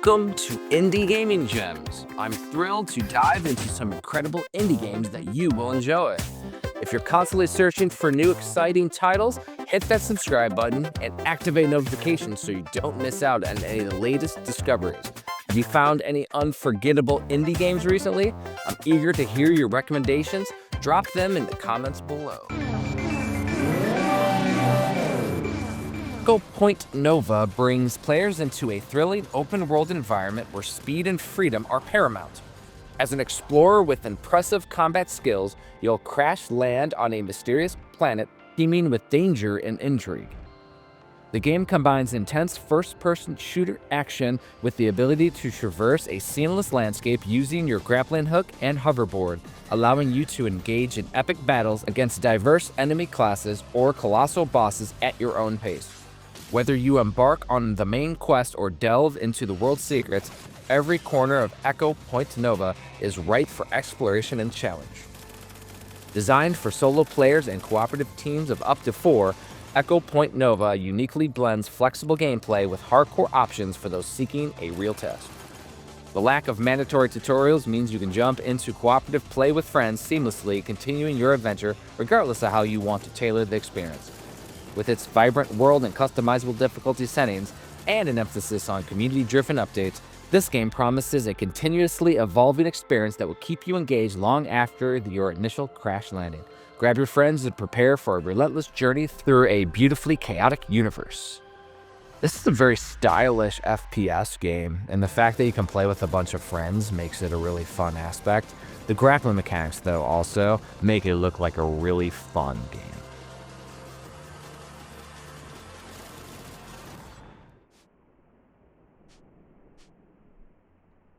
Welcome to Indie Gaming Gems. I'm thrilled to dive into some incredible indie games that you will enjoy. If you're constantly searching for new exciting titles, hit that subscribe button and activate notifications so you don't miss out on any of the latest discoveries. Have you found any unforgettable indie games recently? I'm eager to hear your recommendations. Drop them in the comments below. Echo Point Nova brings players into a thrilling open-world environment where speed and freedom are paramount. As an explorer with impressive combat skills, you'll crash land on a mysterious planet teeming with danger and intrigue. The game combines intense first-person shooter action with the ability to traverse a seamless landscape using your grappling hook and hoverboard, allowing you to engage in epic battles against diverse enemy classes or colossal bosses at your own pace. Whether you embark on the main quest or delve into the world's secrets, every corner of Echo Point Nova is ripe for exploration and challenge. Designed for solo players and cooperative teams of up to 4, Echo Point Nova uniquely blends flexible gameplay with hardcore options for those seeking a real test. The lack of mandatory tutorials means you can jump into cooperative play with friends seamlessly, continuing your adventure regardless of how you want to tailor the experience. With its vibrant world and customizable difficulty settings, and an emphasis on community-driven updates, this game promises a continuously evolving experience that will keep you engaged long after your initial crash landing. Grab your friends and prepare for a relentless journey through a beautifully chaotic universe. This is a very stylish FPS game, and the fact that you can play with a bunch of friends makes it a really fun aspect. The grappling mechanics, though, also make it look like a really fun game.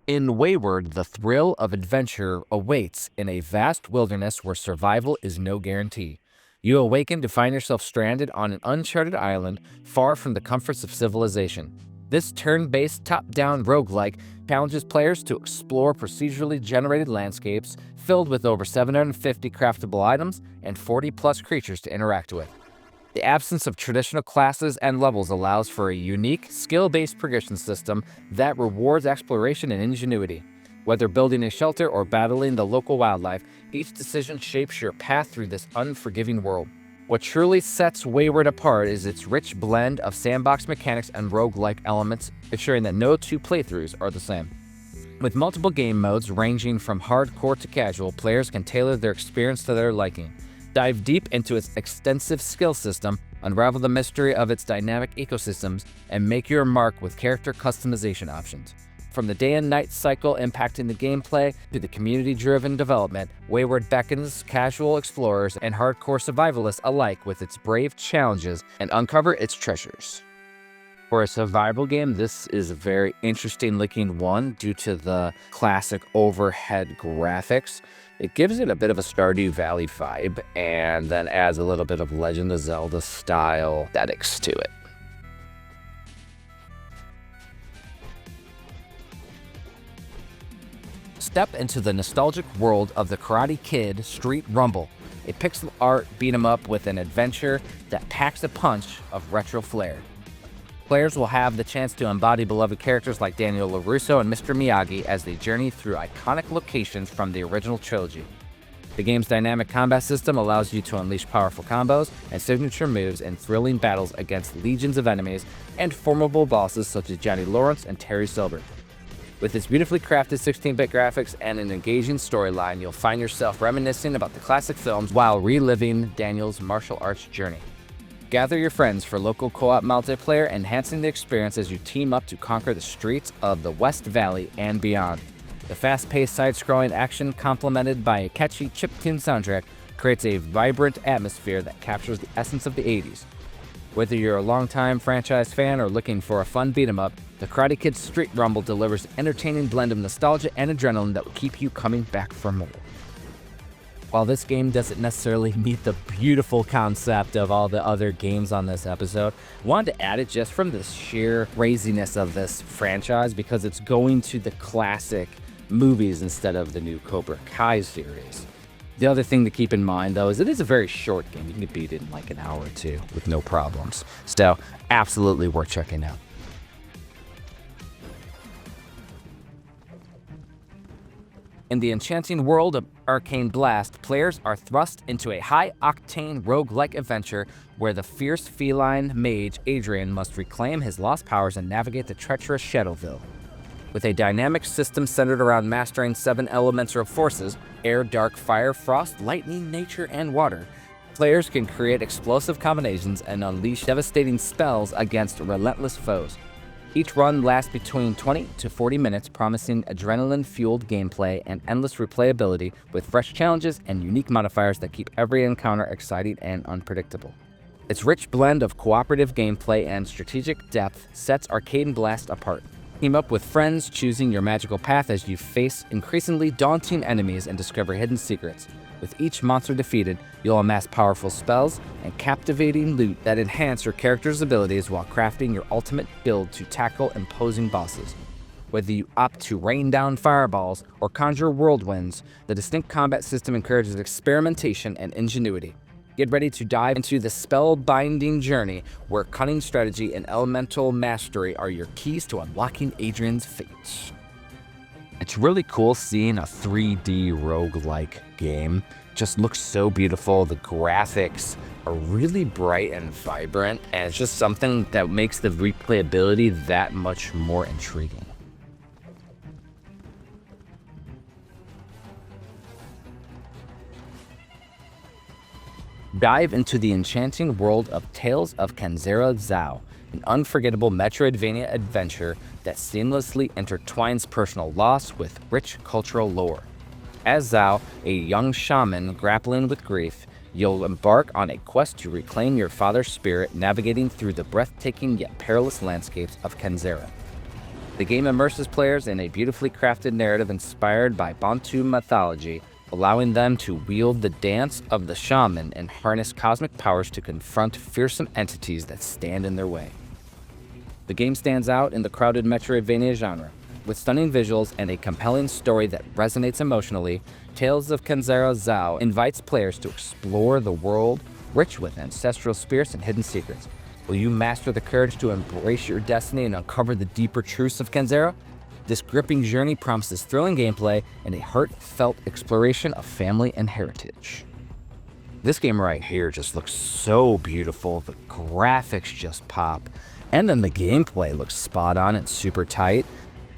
In Wayward, the thrill of adventure awaits in a vast wilderness where survival is no guarantee. You awaken to find yourself stranded on an uncharted island far from the comforts of civilization. This turn-based top-down roguelike challenges players to explore procedurally generated landscapes filled with over 750 craftable items and 40-plus creatures to interact with. The absence of traditional classes and levels allows for a unique, skill-based progression system that rewards exploration and ingenuity. Whether building a shelter or battling the local wildlife, each decision shapes your path through this unforgiving world. What truly sets Wayward apart is its rich blend of sandbox mechanics and roguelike elements, ensuring that no two playthroughs are the same. With multiple game modes ranging from hardcore to casual, players can tailor their experience to their liking. Dive deep into its extensive skill system, unravel the mystery of its dynamic ecosystems, and make your mark with character customization options. From the day and night cycle impacting the gameplay to the community-driven development, Wayward beckons casual explorers and hardcore survivalists alike with its brave challenges and uncover its treasures. For a survival game, this is a very interesting looking one due to the classic overhead graphics. It gives it a bit of a Stardew Valley vibe and then adds a little bit of Legend of Zelda style aesthetics to it. Step into the nostalgic world of the Karate Kid Street Rumble, a pixel art beat-em-up with an adventure that packs a punch of retro flair. Players will have the chance to embody beloved characters like Daniel LaRusso and Mr. Miyagi as they journey through iconic locations from the original trilogy. The game's dynamic combat system allows you to unleash powerful combos and signature moves in thrilling battles against legions of enemies and formidable bosses such as Johnny Lawrence and Terry Silver. With its beautifully crafted 16-bit graphics and an engaging storyline, you'll find yourself reminiscing about the classic films while reliving Daniel's martial arts journey. Gather your friends for local co-op multiplayer, enhancing the experience as you team up to conquer the streets of the West Valley and beyond. The fast-paced side-scrolling action, complemented by a catchy chiptune soundtrack, creates a vibrant atmosphere that captures the essence of the 80s. Whether you're a longtime franchise fan or looking for a fun beat-em-up, the Karate Kid Street Rumble delivers an entertaining blend of nostalgia and adrenaline that will keep you coming back for more. While this game doesn't necessarily meet the beautiful concept of all the other games on this episode, I wanted to add it just from the sheer craziness of this franchise because it's going to the classic movies instead of the new Cobra Kai series. The other thing to keep in mind, though, is it is a very short game. You can beat it in like an hour or two with no problems. So, absolutely worth checking out. In the enchanting world of Arcane Blast, players are thrust into a high-octane roguelike adventure where the fierce feline mage Adrian must reclaim his lost powers and navigate the treacherous Shadowville. With a dynamic system centered around mastering 7 elemental forces, air, dark, fire, frost, lightning, nature, and water, players can create explosive combinations and unleash devastating spells against relentless foes. Each run lasts between 20 to 40 minutes, promising adrenaline-fueled gameplay and endless replayability with fresh challenges and unique modifiers that keep every encounter exciting and unpredictable. Its rich blend of cooperative gameplay and strategic depth sets Arcane Blast apart. Team up with friends, choosing your magical path as you face increasingly daunting enemies and discover hidden secrets. With each monster defeated, you'll amass powerful spells and captivating loot that enhance your character's abilities while crafting your ultimate build to tackle imposing bosses. Whether you opt to rain down fireballs or conjure whirlwinds, the distinct combat system encourages experimentation and ingenuity. Get ready to dive into the spellbinding journey where cunning strategy and elemental mastery are your keys to unlocking Adrian's fate. It's really cool seeing a 3D roguelike game. Just looks so beautiful. The graphics are really bright and vibrant, and it's just something that makes the replayability that much more intriguing. Dive into the enchanting world of Tales of Kenzera Zhao, an unforgettable Metroidvania adventure that seamlessly intertwines personal loss with rich cultural lore. As Zhao, a young shaman grappling with grief, you'll embark on a quest to reclaim your father's spirit, navigating through the breathtaking yet perilous landscapes of Kenzera. The game immerses players in a beautifully crafted narrative inspired by Bantu mythology, allowing them to wield the dance of the shaman and harness cosmic powers to confront fearsome entities that stand in their way. The game stands out in the crowded Metroidvania genre. With stunning visuals and a compelling story that resonates emotionally, Tales of Kenzera Zhao invites players to explore the world rich with ancestral spirits and hidden secrets. Will you master the courage to embrace your destiny and uncover the deeper truths of Kenzera? This gripping journey promises thrilling gameplay and a heartfelt exploration of family and heritage. This game right here just looks so beautiful. The graphics just pop. And then the gameplay looks spot on and super tight.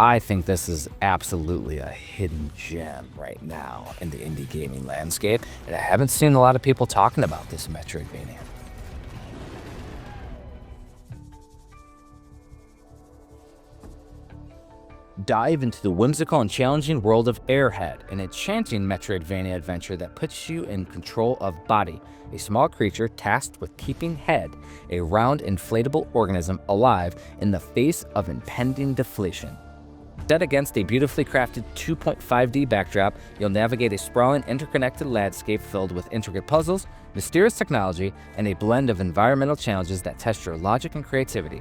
I think this is absolutely a hidden gem right now in the indie gaming landscape, and I haven't seen a lot of people talking about this Metroidvania. Dive into the whimsical and challenging world of Airhead, an enchanting Metroidvania adventure that puts you in control of Body, a small creature tasked with keeping Head, a round inflatable organism, alive in the face of impending deflation. Set against a beautifully crafted 2.5D backdrop, you'll navigate a sprawling, interconnected landscape filled with intricate puzzles, mysterious technology, and a blend of environmental challenges that test your logic and creativity.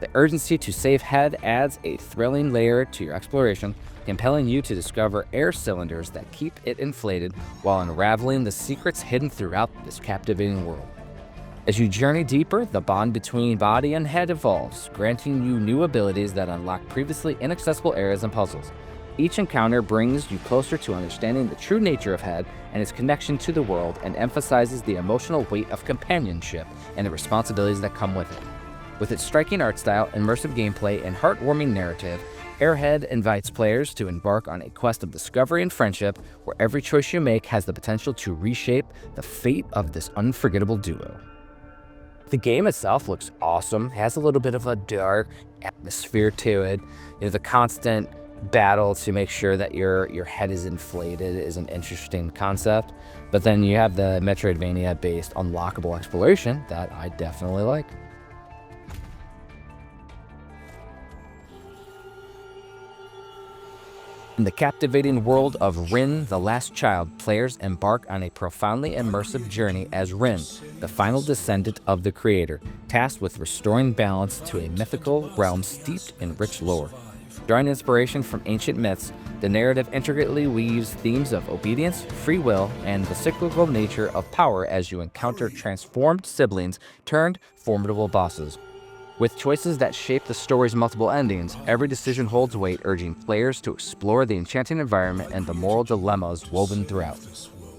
The urgency to save Head adds a thrilling layer to your exploration, compelling you to discover air cylinders that keep it inflated while unraveling the secrets hidden throughout this captivating world. As you journey deeper, the bond between Body and Head evolves, granting you new abilities that unlock previously inaccessible areas and puzzles. Each encounter brings you closer to understanding the true nature of Head and its connection to the world, and emphasizes the emotional weight of companionship and the responsibilities that come with it. With its striking art style, immersive gameplay, and heartwarming narrative, Airhead invites players to embark on a quest of discovery and friendship, where every choice you make has the potential to reshape the fate of this unforgettable duo. The game itself looks awesome. It has a little bit of a dark atmosphere to it. The constant battle to make sure that your head is inflated is an interesting concept. But then you have the Metroidvania-based unlockable exploration that I definitely like. In the captivating world of RIN The Last Child, players embark on a profoundly immersive journey as Rin, the final descendant of the creator, tasked with restoring balance to a mythical realm steeped in rich lore. Drawing inspiration from ancient myths, the narrative intricately weaves themes of obedience, free will, and the cyclical nature of power as you encounter transformed siblings turned formidable bosses. With choices that shape the story's multiple endings, every decision holds weight, urging players to explore the enchanting environment and the moral dilemmas woven throughout.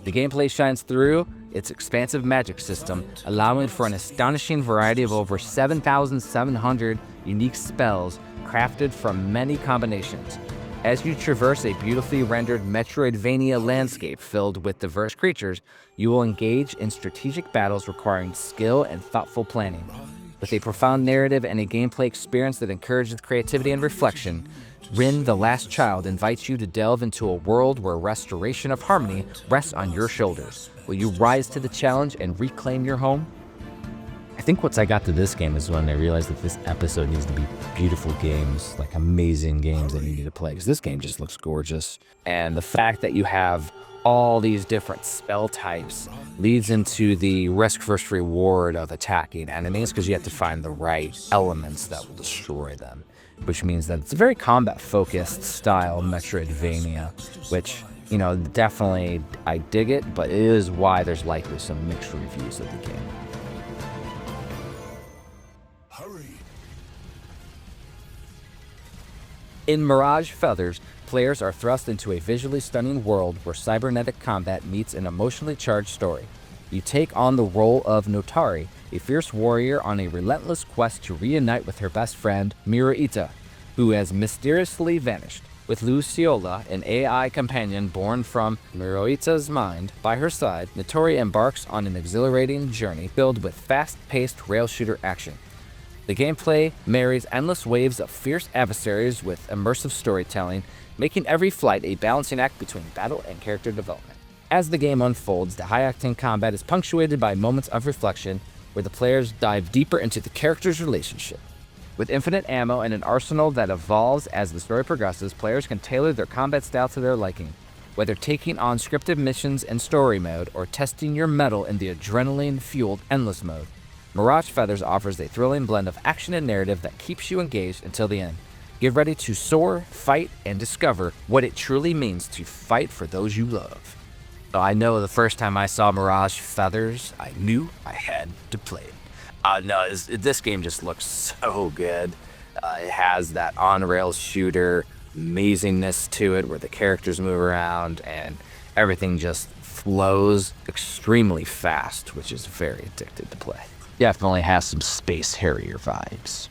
The gameplay shines through its expansive magic system, allowing for an astonishing variety of over 7,700 unique spells crafted from many combinations. As you traverse a beautifully rendered Metroidvania landscape filled with diverse creatures, you will engage in strategic battles requiring skill and thoughtful planning. With a profound narrative and a gameplay experience that encourages creativity and reflection, RIN The Last Child invites you to delve into a world where restoration of harmony rests on your shoulders. Will you rise to the challenge and reclaim your home? I think once I got to this game is when I realized that this episode needs to be beautiful games, like amazing games that you need to play, because this game just looks gorgeous. And the fact that you have all these different spell types leads into the risk versus reward of attacking enemies, because you have to find the right elements that will destroy them, which means that it's a very combat-focused style Metroidvania, which, you know, definitely I dig it, but it is why there's likely some mixed reviews of the game. In Mirage Feathers, players are thrust into a visually stunning world where cybernetic combat meets an emotionally charged story. You take on the role of Notari, a fierce warrior on a relentless quest to reunite with her best friend, Mirage, who has mysteriously vanished. With Luciola, an AI companion born from Mirage's mind, by her side, Notori embarks on an exhilarating journey filled with fast-paced rail shooter action. The gameplay marries endless waves of fierce adversaries with immersive storytelling, making every flight a balancing act between battle and character development. As the game unfolds, the high-octane combat is punctuated by moments of reflection where the players dive deeper into the characters' relationship. With infinite ammo and an arsenal that evolves as the story progresses, players can tailor their combat style to their liking. Whether taking on scripted missions in story mode or testing your mettle in the adrenaline-fueled endless mode, Mirage Feathers offers a thrilling blend of action and narrative that keeps you engaged until the end. Get ready to soar, fight, and discover what it truly means to fight for those you love. So I know the first time I saw Mirage Feathers, I knew I had to play it. This game just looks so good. It has that on-rails shooter amazingness to it where the characters move around and everything just flows extremely fast, which is very addictive to play. Definitely has some Space Harrier vibes.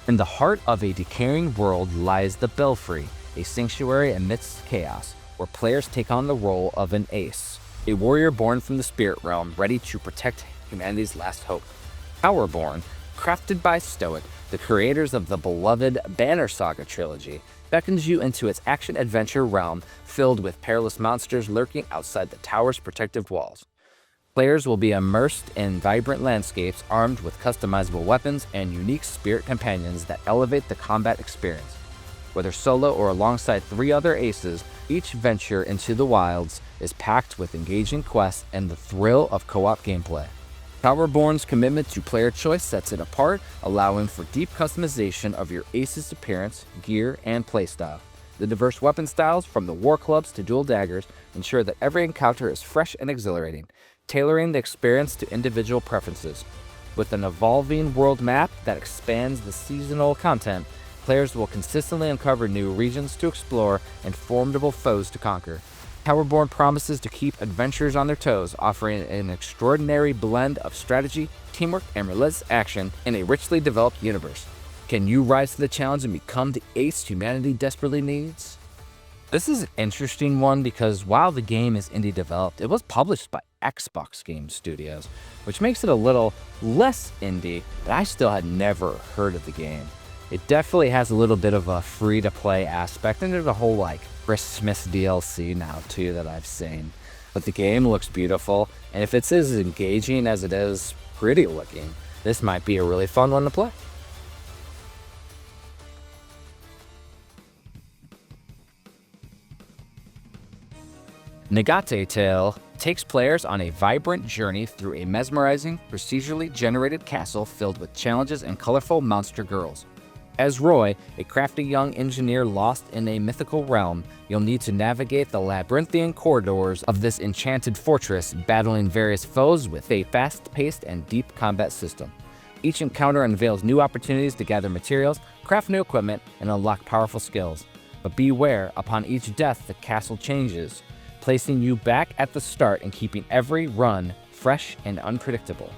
In the heart of a decaying world lies the Belfry, a sanctuary amidst chaos, where players take on the role of an ace, a warrior born from the spirit realm, ready to protect humanity's last hope. Towerborne, crafted by Stoic, the creators of the beloved Banner Saga trilogy, beckons you into its action-adventure realm filled with perilous monsters lurking outside the tower's protective walls. Players will be immersed in vibrant landscapes armed with customizable weapons and unique spirit companions that elevate the combat experience. Whether solo or alongside 3 other aces, each venture into the wilds is packed with engaging quests and the thrill of co-op gameplay. Towerborne's commitment to player choice sets it apart, allowing for deep customization of your ace's appearance, gear, and playstyle. The diverse weapon styles, from the war clubs to dual daggers, ensure that every encounter is fresh and exhilarating, tailoring the experience to individual preferences. With an evolving world map that expands the seasonal content, players will consistently uncover new regions to explore and formidable foes to conquer. Towerborne promises to keep adventurers on their toes, offering an extraordinary blend of strategy, teamwork, and relentless action in a richly developed universe. Can you rise to the challenge and become the ace humanity desperately needs? This is an interesting one because while the game is indie developed, it was published by Xbox Game Studios, which makes it a little less indie, but I still had never heard of the game. It definitely has a little bit of a free-to-play aspect, and there's a whole, Christmas DLC now, too, that I've seen. But the game looks beautiful, and if it's as engaging as it is pretty looking, this might be a really fun one to play. Nigate Tale takes players on a vibrant journey through a mesmerizing, procedurally generated castle filled with challenges and colorful monster girls. As Roy, a crafty young engineer lost in a mythical realm, you'll need to navigate the labyrinthian corridors of this enchanted fortress, battling various foes with a fast-paced and deep combat system. Each encounter unveils new opportunities to gather materials, craft new equipment, and unlock powerful skills. But beware, upon each death, the castle changes, placing you back at the start and keeping every run fresh and unpredictable.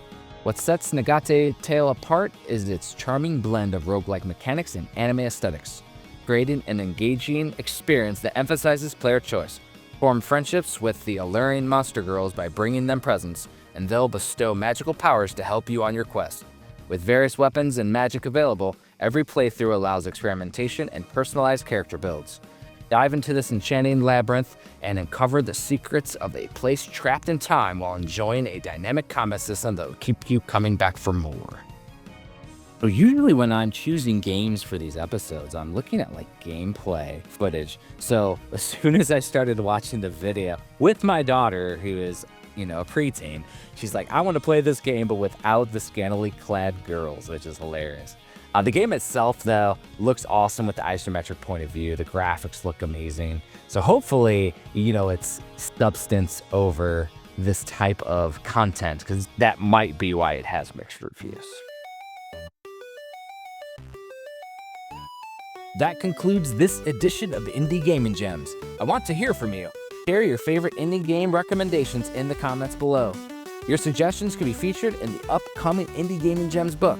What sets Nigate Tale apart is its charming blend of roguelike mechanics and anime aesthetics, creating an engaging experience that emphasizes player choice. Form friendships with the alluring monster girls by bringing them presents, and they'll bestow magical powers to help you on your quest. With various weapons and magic available, every playthrough allows experimentation and personalized character builds. Dive into this enchanting labyrinth and uncover the secrets of a place trapped in time while enjoying a dynamic combat system that will keep you coming back for more. So usually when I'm choosing games for these episodes, I'm looking at like gameplay footage. So as soon as I started watching the video with my daughter, who is, a preteen, she's like, I want to play this game, but without the scantily clad girls, which is hilarious. The game itself, though, looks awesome with the isometric point of view. The graphics look amazing. So hopefully, it's substance over this type of content, because that might be why it has mixed reviews. That concludes this edition of Indie Gaming Gems. I want to hear from you. Share your favorite indie game recommendations in the comments below. Your suggestions could be featured in the upcoming Indie Gaming Gems book.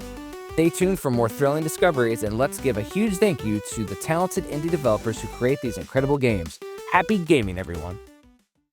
Stay tuned for more thrilling discoveries, and let's give a huge thank you to the talented indie developers who create these incredible games. Happy gaming, everyone!